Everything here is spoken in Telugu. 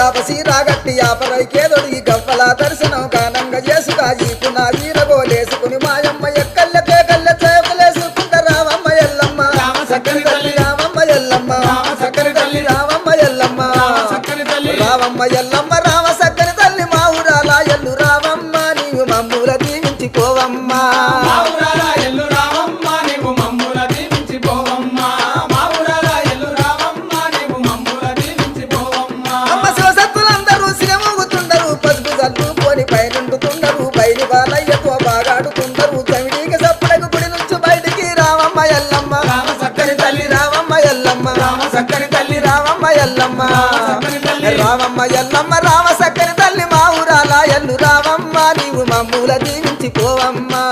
యాపసి రాగట్టి యాపరైకేదొడి గవ్వల దర్శనం కానంగా చేసుగా ఈపున వీరగోలేసుకుని మాయమ్మ ఎక్కల్లకే కళ్ళ చేపలేసుకుంట రావమ్మ ఎల్లమ్మ సక్కని తల్లి రావమ్మ ఎల్లమ్మ సక్కని తల్లి రావమ్మ ఎల్లమ్మ సక్కని తల్లి రావమ్మ ఎల్లమ్మ రామ సక్కని తల్లి మా ఊరాల ఎల్లు రావమ్మ నీవు మమ్ముల దీవించిపోవమ్మా మా ఊరాల ఎల్లు రావమ్మ నీవు మమ్ముల దీవించిపోవమ్మా మా ఊరాల ఎల్లు రావమ్మ నీవు మమ్ముల దీవించిపోవమ్మా అమ్మ శివసత్తులందరూ సిరమూగుతుండరు పసుపు చల్లుకొని పైనుండుతుండరు బయలు బాలయ్యతో బాగాడుతుండరు చవిడికి సప్పుడకు గుడి నుంచి బయటికి రావమ్మ ఎల్లమ్మ రామ సక్కని తల్లి రావమ్మ ఎల్లమ్మ రామ సక్కని తల్లి రావమ్మ ఎల్లమ్మ సక్కని తల్లి రావమ్మ ఎల్లమ్మ రామ సక్కని తల్లి మా ఊరాల ఎల్లు రావమ్మ నీవు మమ్ముల దీవించిపోవమ్మా